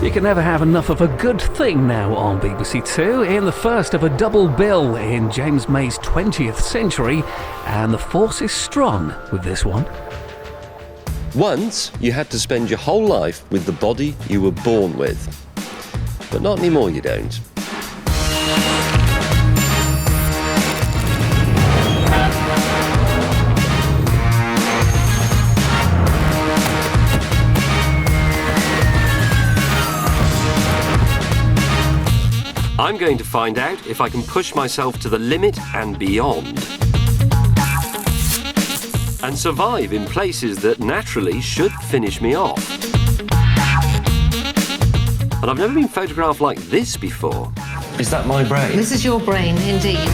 You can never have enough of a good thing now on BBC Two, in the first of a double bill in James May's 20th century, and the force is strong with this one. Once, you had to spend your whole life with the body you were born with. But not anymore, you don't. I'm going to find out if I can push myself to the limit and beyond. And survive in places that naturally should finish me off. And I've never been photographed like this before. Is that my brain? This is your brain, indeed.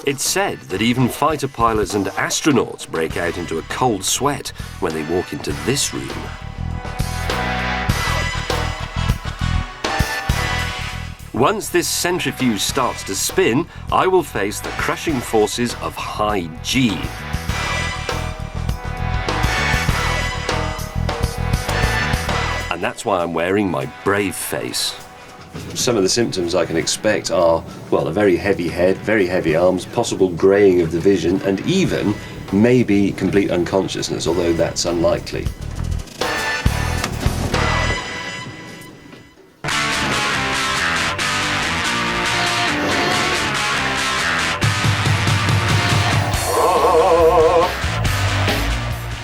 It's said that even fighter pilots and astronauts break out into a cold sweat when they walk into this room. Once this centrifuge starts to spin, I will face the crushing forces of high G. And that's why I'm wearing my brave face. Some of the symptoms I can expect are, well, a very heavy head, very heavy arms, possible greying of the vision, and even maybe complete unconsciousness, although that's unlikely.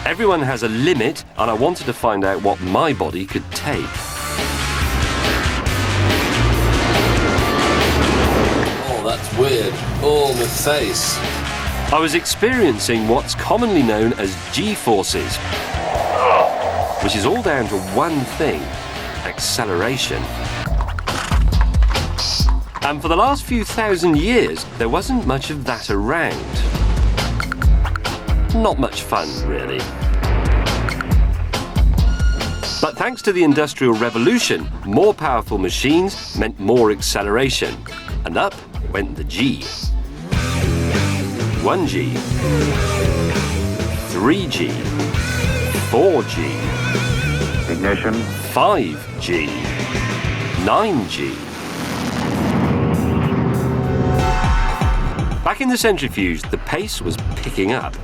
Everyone has a limit, and I wanted to find out what my body could take. That's weird. Oh, my face. I was experiencing what's commonly known as G-forces, which is all down to one thing: acceleration. And for the last few thousand years, there wasn't much of that around. Not much fun, really. But thanks to the Industrial Revolution, more powerful machines meant more acceleration. And up went the G. 1G, 3G, 4G, ignition, 5G, 9G. Back in the centrifuge, the pace was picking up.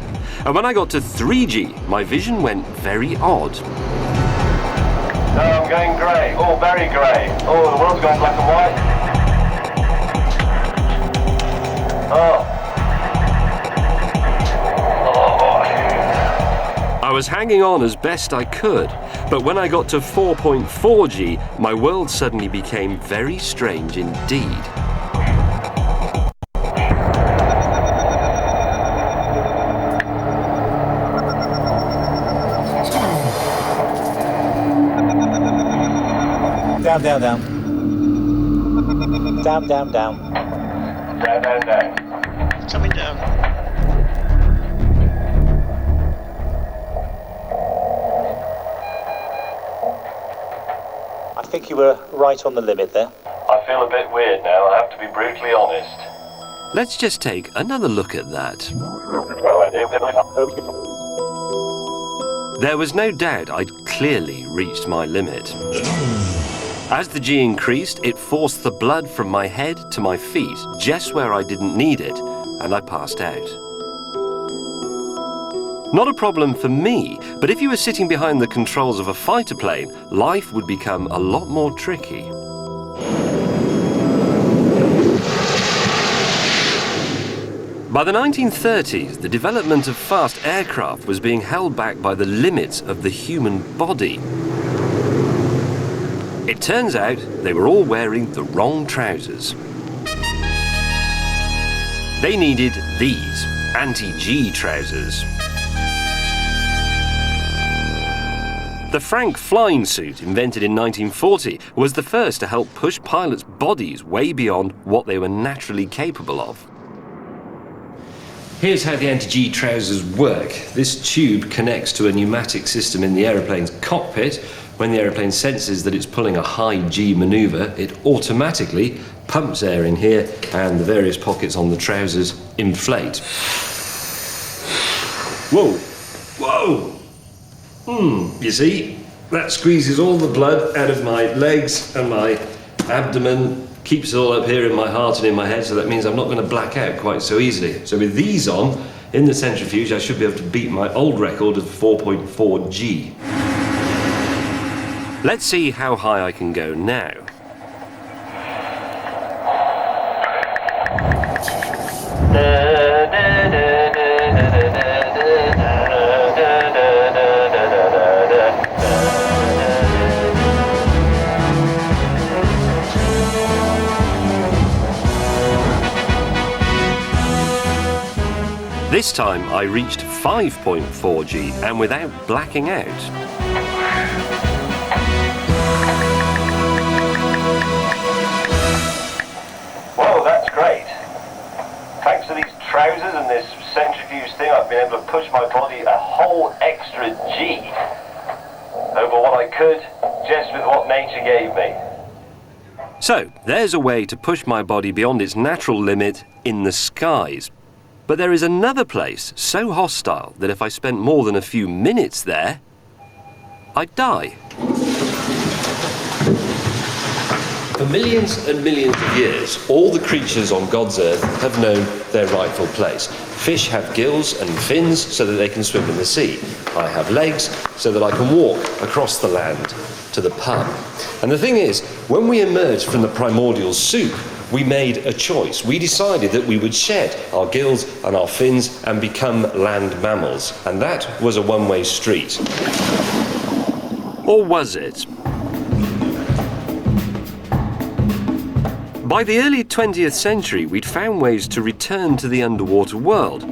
And when I got to 3G, my vision went very odd. No, I'm going grey. Oh, very grey. Oh, the world's gone black and white. Oh. I was hanging on as best I could, but when I got to 4.4G, my world suddenly became very strange indeed. Down, down, down. Down, down, down. Down, down, down. Coming down. I think you were right on the limit there. I feel a bit weird now, I have to be brutally honest. Let's just take another look at that. There was no doubt I'd clearly reached my limit. As the G increased, it forced the blood from my head to my feet, just where I didn't need it, and I passed out. Not a problem for me, but if you were sitting behind the controls of a fighter plane, life would become a lot more tricky. By the 1930s, the development of fast aircraft was being held back by the limits of the human body. It turns out they were all wearing the wrong trousers. They needed these anti-G trousers. The Frank flying suit, invented in 1940, was the first to help push pilots' bodies way beyond what they were naturally capable of. Here's how the anti-G trousers work. This tube connects to a pneumatic system in the aeroplane's cockpit, When the aeroplane senses that it's pulling a high G manoeuvre, it automatically pumps air in here and the various pockets on the trousers inflate. Whoa! Whoa! You see? That squeezes all the blood out of my legs and my abdomen, keeps it all up here in my heart and in my head, so that means I'm not going to black out quite so easily. So with these on, in the centrifuge, I should be able to beat my old record of 4.4 G. Let's see how high I can go now. This time I reached 5.4 G and without blacking out. Well, that's great. Thanks to these trousers and this centrifuge thing, I've been able to push my body a whole extra G over what I could just with what nature gave me. So, there's a way to push my body beyond its natural limit in the skies. But there is another place so hostile that if I spent more than a few minutes there, I'd die. For millions and millions of years, all the creatures on God's earth have known their rightful place. Fish have gills and fins so that they can swim in the sea. I have legs so that I can walk across the land to the pub. And the thing is, when we emerged from the primordial soup, we made a choice. We decided that we would shed our gills and our fins and become land mammals. And that was a one-way street. Or was it? By the early 20th century, we'd found ways to return to the underwater world.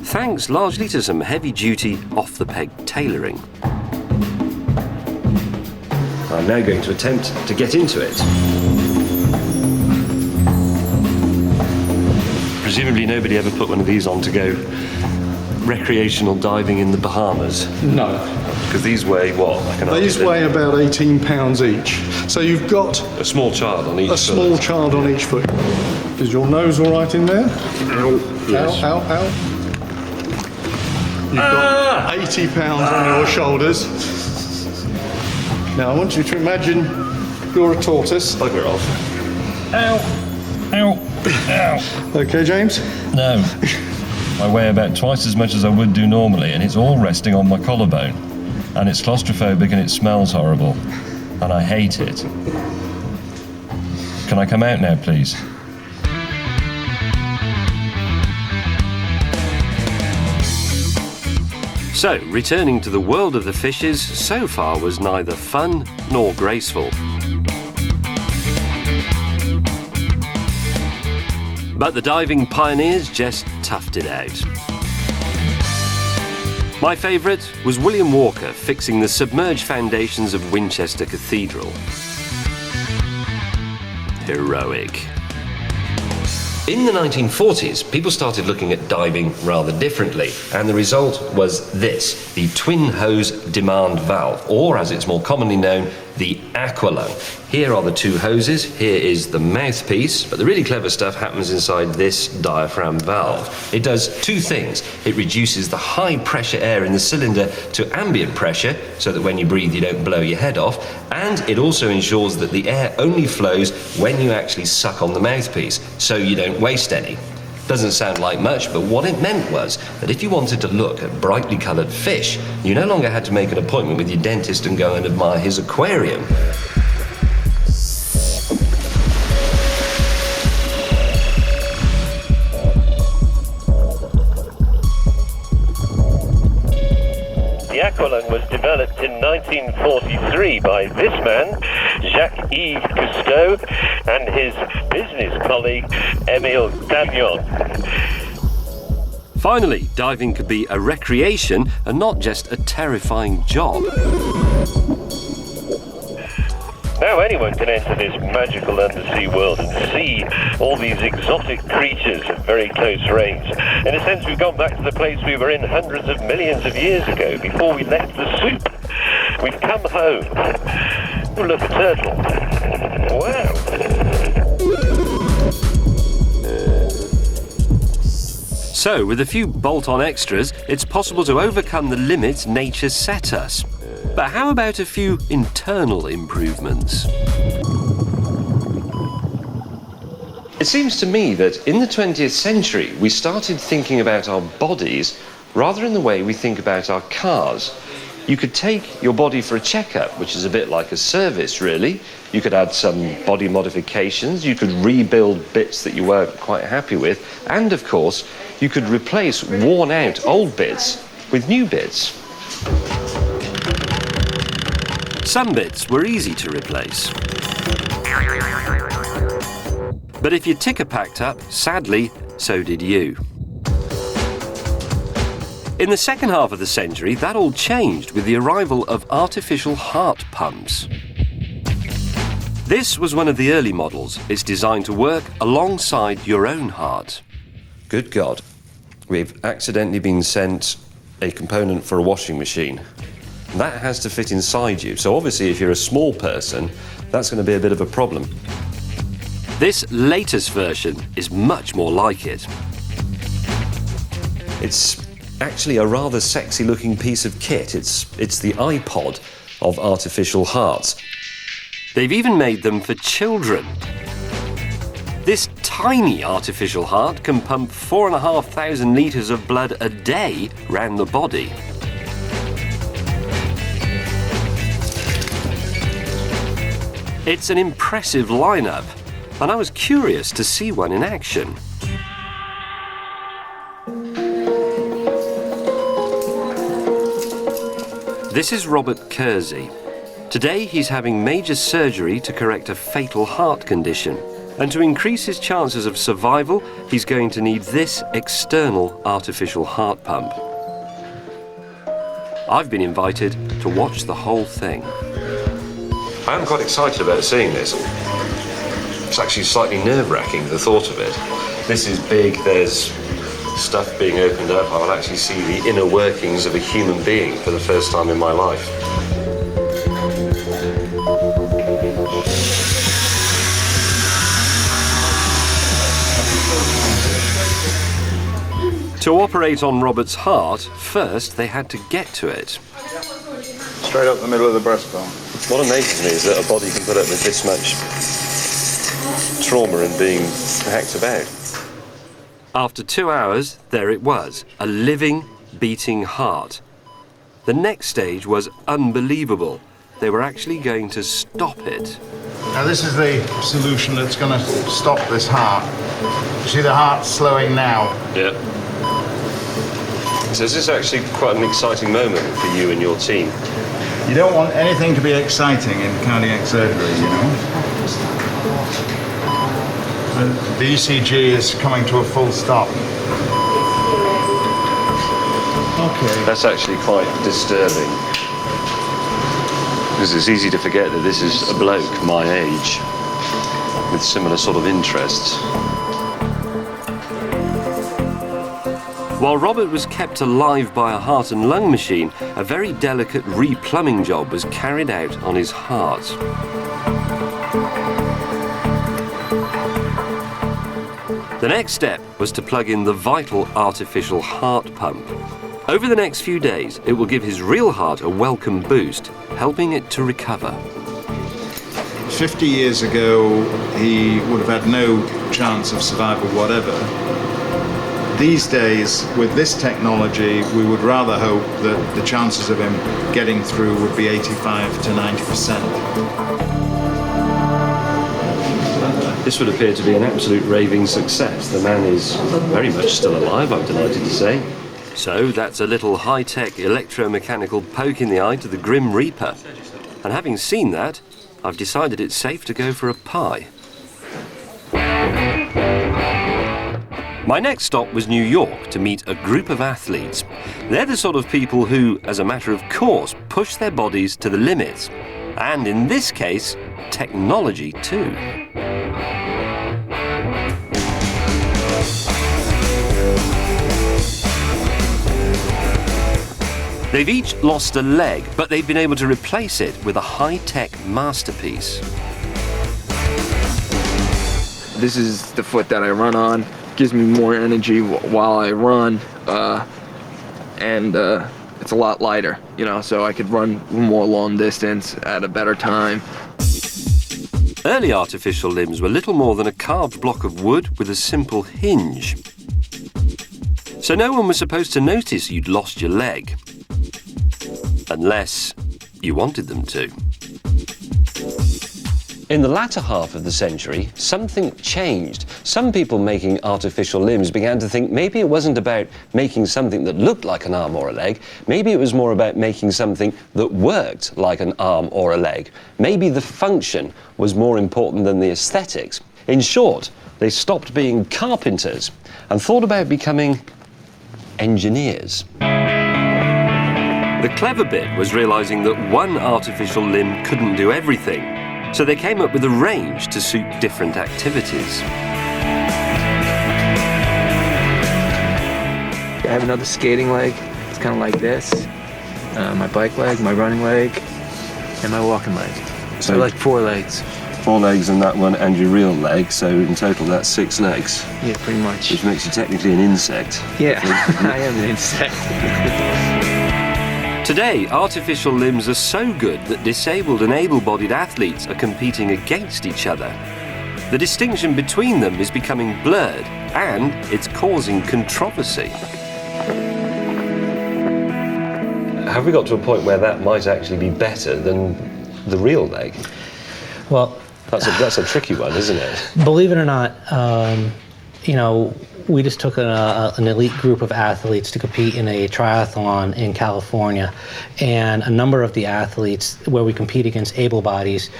Thanks largely to some heavy-duty, off-the-peg tailoring. I'm now going to attempt to get into it. Presumably nobody ever put one of these on to go recreational diving in the Bahamas. No. Because these weigh what? These weigh about 18 pounds each. So you've got a small child on each foot. A small child on each foot. Is your nose all right in there? Yes. Ow, ow, ow. You've got 80 pounds on your shoulders. Now I want you to imagine you're a tortoise. Bugger off. Ow! Ow! Ow! Okay, James? No. I weigh about twice as much as I would do normally, and it's all resting on my collarbone. And it's claustrophobic and it smells horrible. And I hate it. Can I come out now, please? So, returning to the world of the fishes so far was neither fun nor graceful. But the diving pioneers just toughed it out. My favourite was William Walker fixing the submerged foundations of Winchester Cathedral. Heroic. In the 1940s, people started looking at diving rather differently, and the result was this, the twin hose demand valve, or as it's more commonly known, the aqualung. Here are the two hoses, here is the mouthpiece, but the really clever stuff happens inside this diaphragm valve. It does two things. It reduces the high pressure air in the cylinder to ambient pressure, so that when you breathe you don't blow your head off, and it also ensures that the air only flows when you actually suck on the mouthpiece, so you don't waste any. Doesn't sound like much, but what it meant was that if you wanted to look at brightly coloured fish, you no longer had to make an appointment with your dentist and go and admire his aquarium. The aqualung was developed in 1943 by this man, Jacques-Yves Cousteau, and his business colleague, Émile Davignon. Finally, diving could be a recreation and not just a terrifying job. Now Now anyone can enter this magical undersea world and see all these exotic creatures at very close range. In a sense, we've gone back to the place we were in hundreds of millions of years ago, before we left the soup. We've come home. Oh, look, a turtle. Wow. So, with a few bolt-on extras, it's possible to overcome the limits nature set us. But how about a few internal improvements? It seems to me that in the 20th century, we started thinking about our bodies rather in the way we think about our cars. You could take your body for a checkup, which is a bit like a service, really. You could add some body modifications, you could rebuild bits that you weren't quite happy with, and of course, you could replace worn-out old bits with new bits. Some bits were easy to replace. But if your ticker packed up, sadly, so did you. In the second half of the century, that all changed with the arrival of artificial heart pumps. This was one of the early models. It's designed to work alongside your own heart. Good God, we've accidentally been sent a component for a washing machine. That has to fit inside you, so obviously if you're a small person, that's going to be a bit of a problem. This latest version is much more like it. It's actually a rather sexy looking piece of kit. It's the iPod of artificial hearts. They've even made them for children. This tiny artificial heart can pump 4,500 litres of blood a day round the body. It's an impressive lineup, and I was curious to see one in action. This is Robert Kersey. Today he's having major surgery to correct a fatal heart condition. And to increase his chances of survival, he's going to need this external artificial heart pump. I've been invited to watch the whole thing. I am quite excited about seeing this. It's actually slightly nerve-wracking, the thought of it. This is big, there's stuff being opened up. I will actually see the inner workings of a human being for the first time in my life. To operate on Robert's heart, first they had to get to it. Straight up the middle of the breastbone. What amazes me is that a body can put up with this much trauma and being hacked about. After 2 hours, there it was, a living, beating heart. The next stage was unbelievable. They were actually going to stop it. Now this is the solution that's going to stop this heart. You see the heart slowing now? Yeah. So is this actually quite an exciting moment for you and your team? You don't want anything to be exciting in cardiac surgery, you know. The ECG is coming to a full stop. Okay. That's actually quite disturbing. Because it's easy to forget that this is a bloke my age with similar sort of interests. While Robert was kept alive by a heart and lung machine, a very delicate replumbing job was carried out on his heart. The next step was to plug in the vital artificial heart pump. Over the next few days, it will give his real heart a welcome boost, helping it to recover. 50 years ago, he would have had no chance of survival whatever. These days, with this technology, we would rather hope that the chances of him getting through would be 85 to 90%. This would appear to be an absolute raving success. The man is very much still alive, I'm delighted to say. So that's a little high-tech electromechanical poke in the eye to the Grim Reaper. And having seen that, I've decided it's safe to go for a pie. My next stop was New York to meet a group of athletes. They're the sort of people who, as a matter of course, push their bodies to the limits. And in this case, technology too. They've each lost a leg, but they've been able to replace it with a high-tech masterpiece. This is the foot that I run on. Gives me more energy while I run, and it's a lot lighter, you know, so I could run more long distance at a better time. Early artificial limbs were little more than a carved block of wood with a simple hinge. So no one was supposed to notice you'd lost your leg. Unless you wanted them to. In the latter half of the century, something changed. Some people making artificial limbs began to think maybe it wasn't about making something that looked like an arm or a leg. Maybe it was more about making something that worked like an arm or a leg. Maybe the function was more important than the aesthetics. In short, they stopped being carpenters and thought about becoming engineers. The clever bit was realising that one artificial limb couldn't do everything. So they came up with a range to suit different activities. I have another skating leg. It's kind of like this. My bike leg, my running leg, and my walking leg. So like 4 legs. 4 legs and that one, and your real leg, so in total that's 6 legs. Yeah, pretty much. Which makes you technically an insect. Yeah, I am an insect. Today, artificial limbs are so good that disabled and able-bodied athletes are competing against each other. The distinction between them is becoming blurred, and it's causing controversy. Have we got to a point where that might actually be better than the real leg? Well, that's a tricky one, isn't it? Believe it or not, you know, we just took an elite group of athletes to compete in a triathlon in California, and a number of the athletes where we compete against able bodies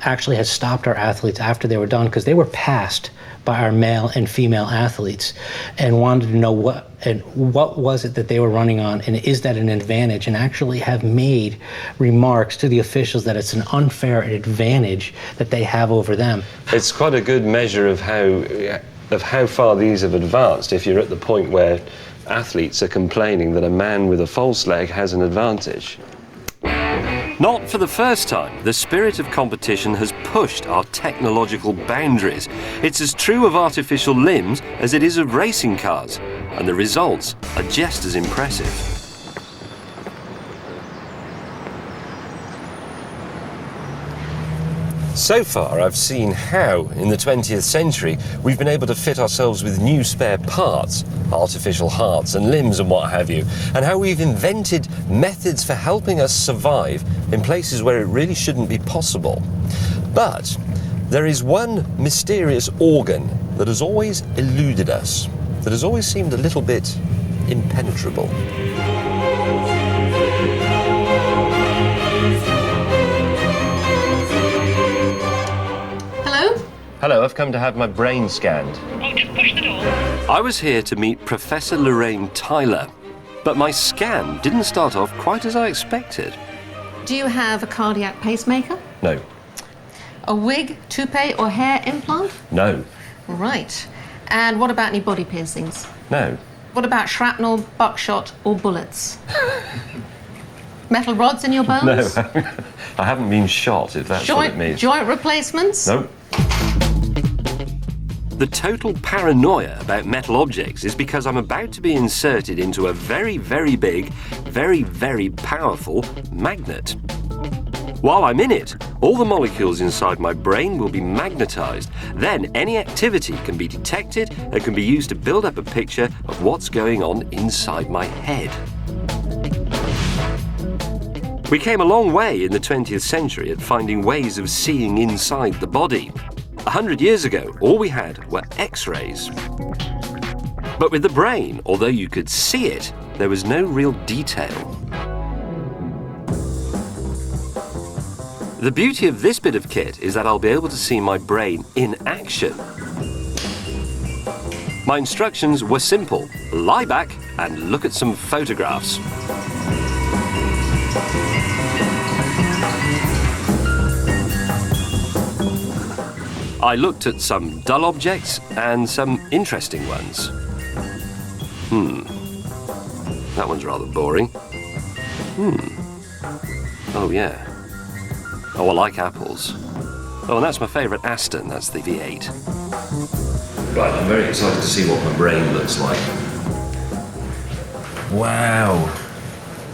actually had stopped our athletes after they were done because they were passed by our male and female athletes and wanted to know what was it that they were running on, and is that an advantage, and actually have made remarks to the officials that it's an unfair advantage that they have over them. It's quite a good measure of how far these have advanced if you're at the point where athletes are complaining that a man with a false leg has an advantage. Not for the first time, the spirit of competition has pushed our technological boundaries. It's as true of artificial limbs as it is of racing cars, and the results are just as impressive. So far, I've seen how, in the 20th century, we've been able to fit ourselves with new spare parts, artificial hearts and limbs and what have you, and how we've invented methods for helping us survive in places where it really shouldn't be possible. But there is one mysterious organ that has always eluded us, that has always seemed a little bit impenetrable. Hello, I've come to have my brain scanned. Oh, just push the door. I was here to meet Professor Lorraine Tyler, but my scan didn't start off quite as I expected. Do you have a cardiac pacemaker? No. A wig, toupee, or hair implant? No. Right. And what about any body piercings? No. What about shrapnel, buckshot, or bullets? Metal rods in your bones? No, I haven't been shot, if that's what it means. Joint replacements? No. The total paranoia about metal objects is because I'm about to be inserted into a very, very big, very, very powerful magnet. While I'm in it, all the molecules inside my brain will be magnetized. Then any activity can be detected and can be used to build up a picture of what's going on inside my head. We came a long way in the 20th century at finding ways of seeing inside the body. 100 years ago, all we had were X-rays. But with the brain, although you could see it, there was no real detail. The beauty of this bit of kit is that I'll be able to see my brain in action. My instructions were simple: lie back and look at some photographs. I looked at some dull objects and some interesting ones. That one's rather boring. Oh, yeah. Oh, I like apples. Oh, and that's my favourite Aston. That's the V8. Right, I'm very excited to see what my brain looks like. Wow.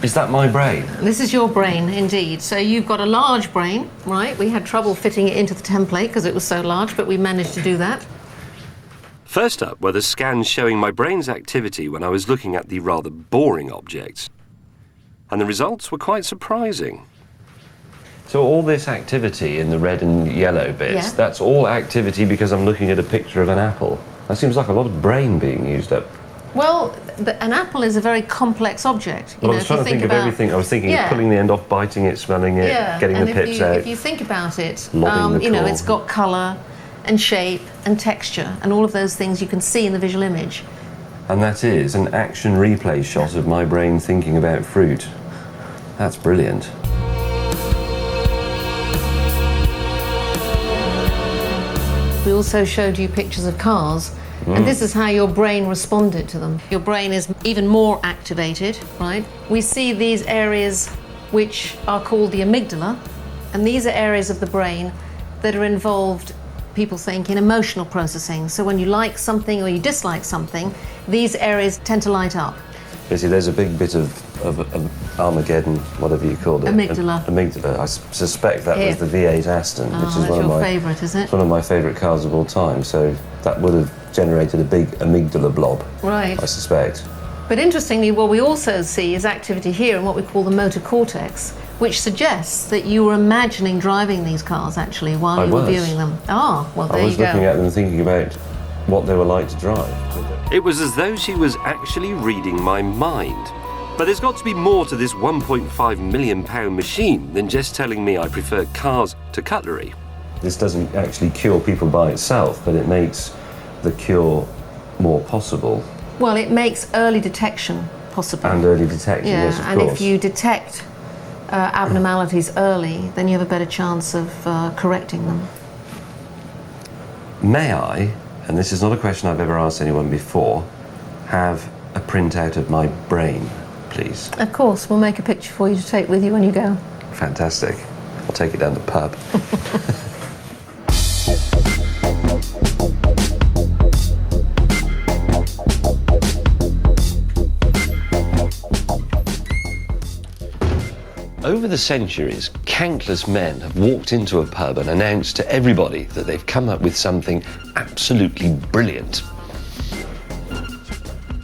Is that my brain? This is your brain, indeed. So you've got a large brain, right? We had trouble fitting it into the template because it was so large, but we managed to do that. First up were the scans showing my brain's activity when I was looking at the rather boring objects. And the results were quite surprising. So all this activity in the red and yellow bits, that's all activity because I'm looking at a picture of an apple. That seems like a lot of brain being used up. Well, an apple is a very complex object. Well, I was trying to think of everything. I was thinking of pulling the end off, biting it, smelling it, getting the pips out. If you think about it, lobbing the you know, core. it's got colour and shape and texture and all of those things you can see in the visual image. And that is an action replay shot of my brain thinking about fruit. That's brilliant. We also showed you pictures of cars, and this is how your brain responded to them. Your brain is even more activated, right? We see these areas which are called the amygdala, and these are areas of the brain that are involved, people think, in emotional processing. So when you like something or you dislike something, these areas tend to light up. You see, there's a big bit of Armageddon, whatever you called it. Amygdala. Amygdala. I suspect that was the V8 Aston, which is that's one of your my favourite, is it? one of my favourite cars of all time. So that would have generated a big amygdala blob, Right. I suspect. But interestingly, what we also see is activity here in what we call the motor cortex, which suggests that you were imagining driving these cars actually while you were viewing them. Ah, well, there I you was go. looking at them thinking about what they were like to drive. It was as though she was actually reading my mind. But there's got to be more to this £1.5 million machine than just telling me I prefer cars to cutlery. This doesn't actually cure people by itself, but it makes the cure more possible. Well, it makes early detection possible. And early detection, yeah, yes, of and course. if you detect abnormalities early, then you have a better chance of correcting them. May I, and this is not a question I've ever asked anyone before, have a printout of my brain, please? Of course, we'll make a picture for you to take with you when you go. Fantastic. I'll take it down the pub. Over the centuries, countless men have walked into a pub and announced to everybody that they've come up with something absolutely brilliant.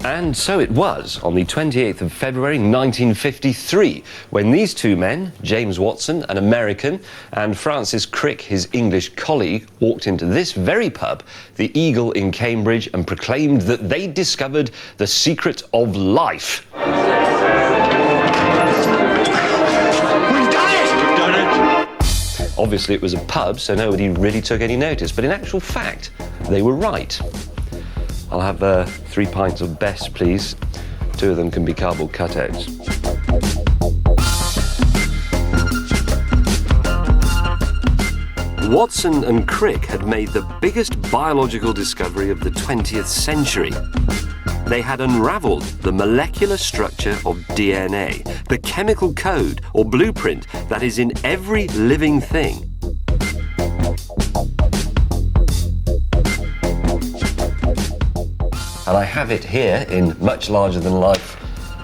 And so it was on the 28th of February 1953 when these two men, James Watson, an American, and Francis Crick, his English colleague, walked into this very pub, the Eagle in Cambridge, and proclaimed that they'd discovered the secret of life. Obviously, it was a pub, so nobody really took any notice. But in actual fact, they were right. I'll have 3 pints of best, please. 2 of them can be cardboard cutouts. Watson and Crick had made the biggest biological discovery of the 20th century. They had unravelled the molecular structure of DNA, the chemical code or blueprint that is in every living thing. And I have it here in much larger than life,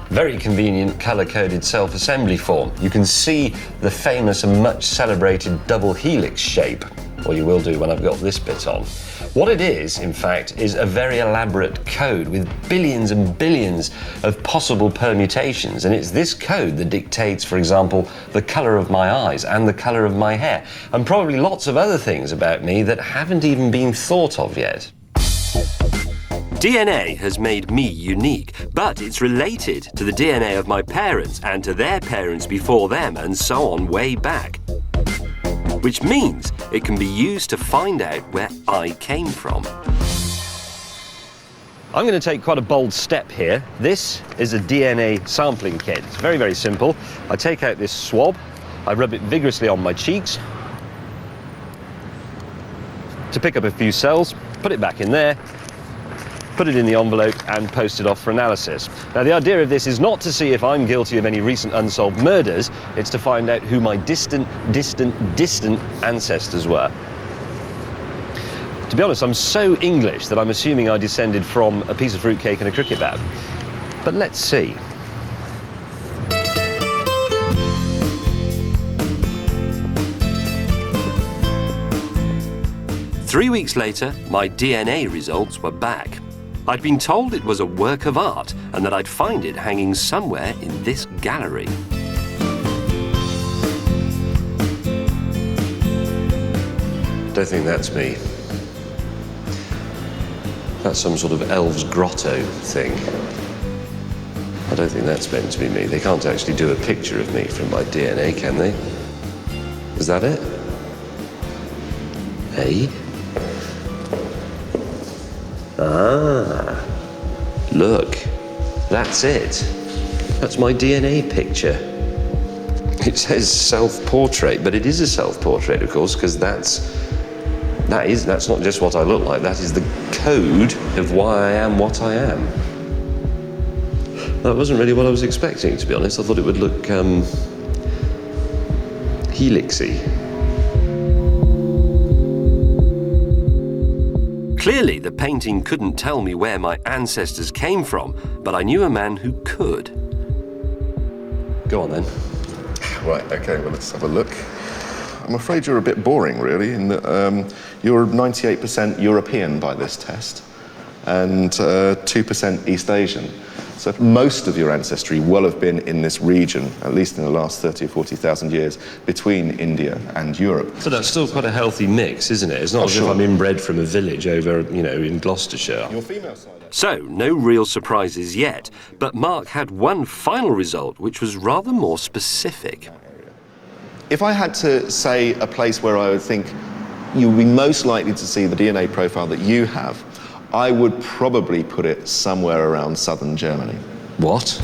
very convenient colour-coded self-assembly form. You can see the famous and much celebrated double helix shape, or you will do when I've got this bit on. What it is, in fact, is a very elaborate code with billions and billions of possible permutations, and it's this code that dictates, for example, the colour of my eyes and the colour of my hair, and probably lots of other things about me that haven't even been thought of yet. DNA has made me unique, but it's related to the DNA of my parents and to their parents before them and so on way back. Which means it can be used to find out where I came from. I'm going to take quite a bold step here. This is a DNA sampling kit. It's very, very simple. I take out this swab, I rub it vigorously on my cheeks, to pick up a few cells, put it back in there, put it in the envelope and post it off for analysis. Now, the idea of this is not to see if I'm guilty of any recent unsolved murders, it's to find out who my distant ancestors were. To be honest, I'm so English that I'm assuming I descended from a piece of fruitcake and a cricket bat. But let's see. Three weeks later, my DNA results were back. I'd been told it was a work of art and that I'd find it hanging somewhere in this gallery. Don't think that's me. That's some sort of elves grotto thing. I don't think that's meant to be me. They can't actually do a picture of me from my DNA, can they? Is that it? Hey? Ah, look, that's it. That's my DNA picture. It says self-portrait, but it is a self-portrait, of course, because that's not just what I look like, that is the code of why I am what I am. That wasn't really what I was expecting, to be honest. I thought it would look, helixy. Clearly, the painting couldn't tell me where my ancestors came from, but I knew a man who could. Go on then. Right, okay, well, let's have a look. I'm afraid you're a bit boring, really, in that you're 98% European by this test and 2% East Asian. So most of your ancestry will have been in this region, at least in the last 30 or 40,000 years, between India and Europe. So that's still quite a healthy mix, isn't it? It's not as if I'm inbred from a village over, in Gloucestershire. Your female side. So, no real surprises yet, but Mark had one final result which was rather more specific. If I had to say a place where I would think you would be most likely to see the DNA profile that you have, I would probably put it somewhere around southern Germany. What?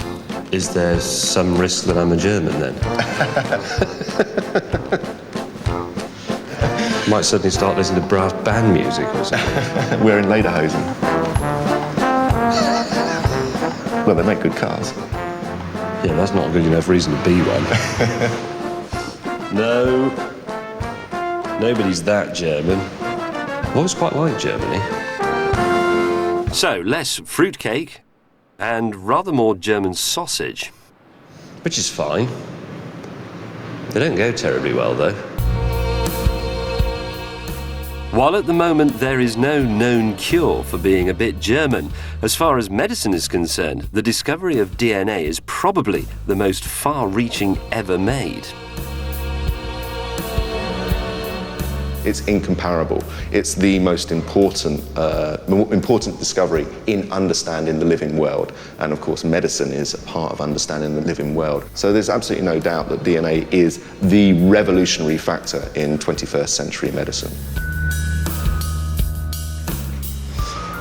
Is there some risk that I'm a German then? Might suddenly start listening to brass band music or something. We're in Lederhosen. Well, they make good cars. Yeah, that's not a good enough reason to be one. No, nobody's that German. I always quite like Germany. So, less fruitcake and rather more German sausage, which is fine. They don't go terribly well, though. While at the moment there is no known cure for being a bit German, as far as medicine is concerned, the discovery of DNA is probably the most far-reaching ever made. It's incomparable. It's the most important discovery in understanding the living world. And of course, medicine is a part of understanding the living world. So there's absolutely no doubt that DNA is the revolutionary factor in 21st century medicine.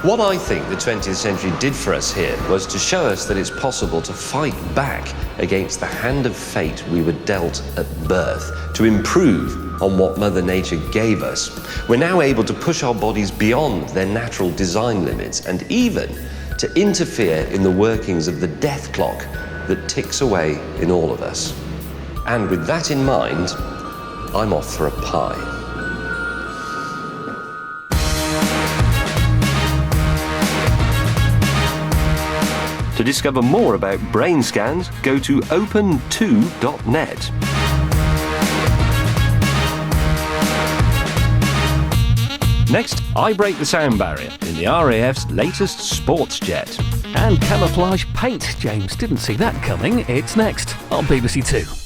What I think the 20th century did for us here was to show us that it's possible to fight back against the hand of fate we were dealt at birth, to improve on what Mother Nature gave us. We're now able to push our bodies beyond their natural design limits and even to interfere in the workings of the death clock that ticks away in all of us. And with that in mind, I'm off for a pie. To discover more about brain scans, go to open2.net. Next, I break the sound barrier in the RAF's latest sports jet. And camouflage paint. James didn't see that coming. It's next on BBC Two.